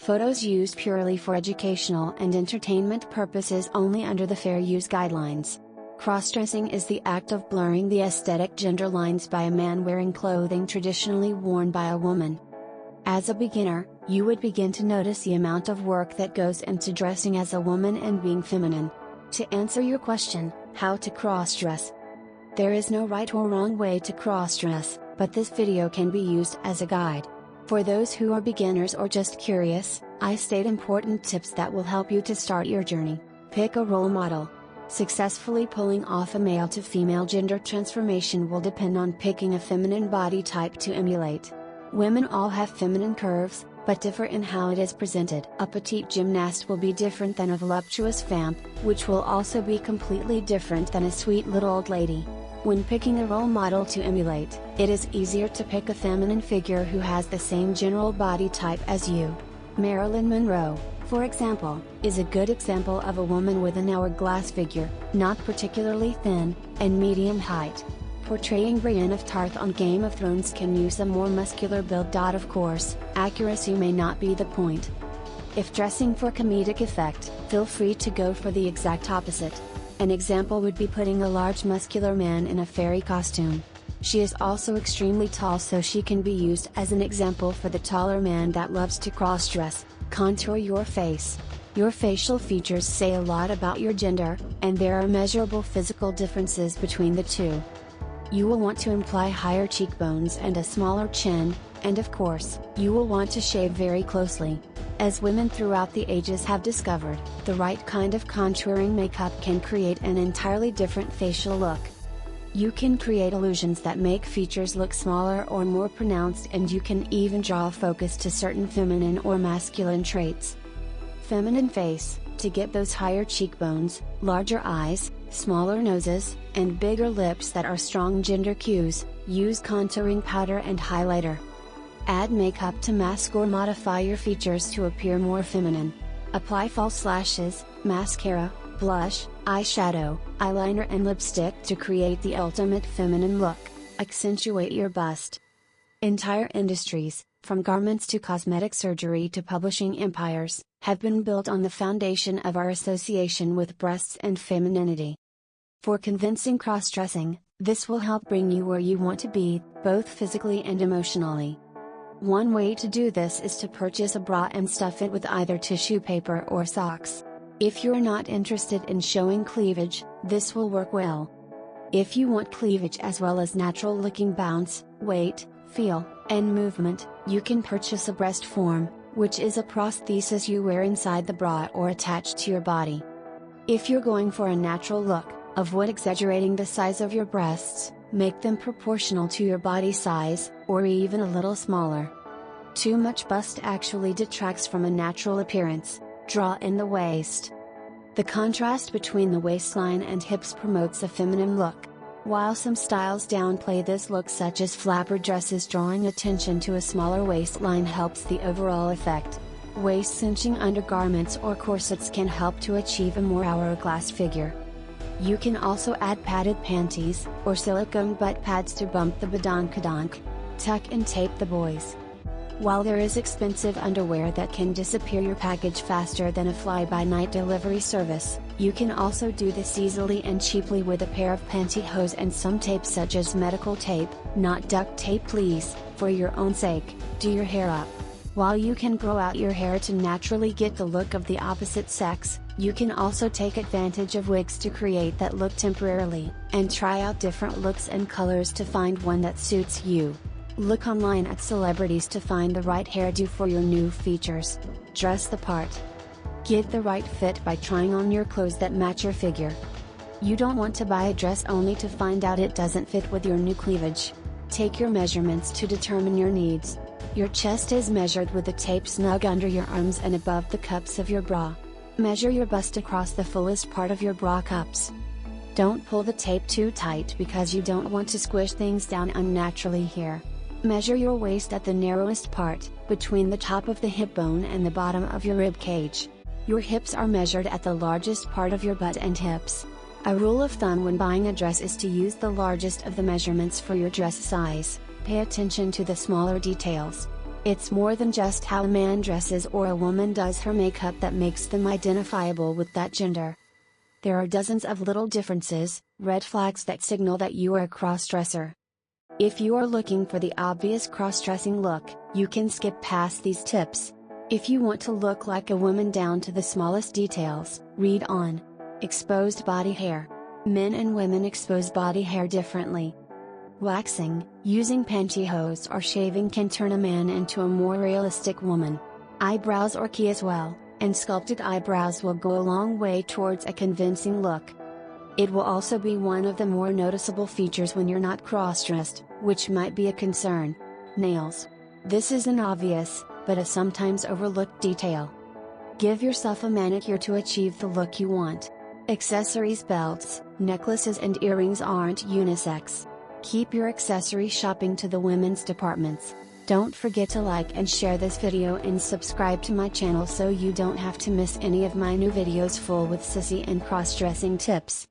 Photos used purely for educational and entertainment purposes only under the Fair Use Guidelines. Crossdressing is the act of blurring the aesthetic gender lines by a man wearing clothing traditionally worn by a woman. As a beginner, you would begin to notice the amount of work that goes into dressing as a woman and being feminine. To answer your question, how to crossdress? There is no right or wrong way to crossdress, but this video can be used as a guide. For those who are beginners or just curious, I state important tips that will help you to start your journey. Pick a role model. Successfully pulling off a male to female gender transformation will depend on picking a feminine body type to emulate. Women all have feminine curves, but differ in how it is presented. A petite gymnast will be different than a voluptuous femme, which will also be completely different than a sweet little old lady. When picking a role model to emulate, it is easier to pick a feminine figure who has the same general body type as you. Marilyn Monroe, for example, is a good example of a woman with an hourglass figure, not particularly thin, and medium height. Portraying Brienne of Tarth on Game of Thrones can use a more muscular build. Of course, accuracy may not be the point. If dressing for comedic effect, feel free to go for the exact opposite. An example would be putting a large muscular man in a fairy costume. She is also extremely tall, so she can be used as an example for the taller man that loves to cross-dress. Contour your face. Your facial features say a lot about your gender, and there are measurable physical differences between the two. You will want to imply higher cheekbones and a smaller chin, and of course, you will want to shave very closely. As women throughout the ages have discovered, the right kind of contouring makeup can create an entirely different facial look. You can create illusions that make features look smaller or more pronounced, and you can even draw focus to certain feminine or masculine traits. Feminine face, to get those higher cheekbones, larger eyes, smaller noses, and bigger lips that are strong gender cues, use contouring powder and highlighter. Add makeup to mask or modify your features to appear more feminine. Apply false lashes, mascara, blush, eyeshadow, eyeliner and lipstick to create the ultimate feminine look. Accentuate your bust. Entire industries, from garments to cosmetic surgery to publishing empires, have been built on the foundation of our association with breasts and femininity. For convincing cross-dressing, this will help bring you where you want to be, both physically and emotionally. One way to do this is to purchase a bra and stuff it with either tissue paper or socks. If you're not interested in showing cleavage, this will work well. If you want cleavage as well as natural-looking bounce, weight, feel, and movement, you can purchase a breast form, which is a prosthesis you wear inside the bra or attached to your body. If you're going for a natural look, avoid exaggerating the size of your breasts. Make them proportional to your body size, or even a little smaller. Too much bust actually detracts from a natural appearance. Draw in the waist. The contrast between the waistline and hips promotes a feminine look. While some styles downplay this look, such as flapper dresses, drawing attention to a smaller waistline helps the overall effect. Waist cinching undergarments or corsets can help to achieve a more hourglass figure. You can also add padded panties, or silicone butt pads to bump the badonkadonk. Tuck and tape the boys. While there is expensive underwear that can disappear your package faster than a fly-by-night delivery service, you can also do this easily and cheaply with a pair of pantyhose and some tape, such as medical tape, not duct tape please. For your own sake, do your hair up. While you can grow out your hair to naturally get the look of the opposite sex, you can also take advantage of wigs to create that look temporarily, and try out different looks and colors to find one that suits you. Look online at celebrities to find the right hairdo for your new features. Dress the part. Get the right fit by trying on your clothes that match your figure. You don't want to buy a dress only to find out it doesn't fit with your new cleavage. Take your measurements to determine your needs. Your chest is measured with the tape snug under your arms and above the cups of your bra. Measure your bust across the fullest part of your bra cups. Don't pull the tape too tight because you don't want to squish things down unnaturally here. Measure your waist at the narrowest part, between the top of the hip bone and the bottom of your rib cage. Your hips are measured at the largest part of your butt and hips. A rule of thumb when buying a dress is to use the largest of the measurements for your dress size. Pay attention to the smaller details. It's more than just how a man dresses or a woman does her makeup that makes them identifiable with that gender. There are dozens of little differences, red flags that signal that you are a crossdresser. If you are looking for the obvious cross-dressing look, you can skip past these tips. If you want to look like a woman down to the smallest details, read on. Exposed body hair. Men and women expose body hair differently. Waxing, using pantyhose or shaving can turn a man into a more realistic woman. Eyebrows are key as well, and sculpted eyebrows will go a long way towards a convincing look. It will also be one of the more noticeable features when you're not cross-dressed, which might be a concern. Nails. This is an obvious, but a sometimes overlooked detail. Give yourself a manicure to achieve the look you want. Accessories, belts, necklaces and earrings aren't unisex. Keep your accessory shopping to the women's departments. Don't forget to like and share this video and subscribe to my channel so you don't have to miss any of my new videos full with sissy and cross-dressing tips.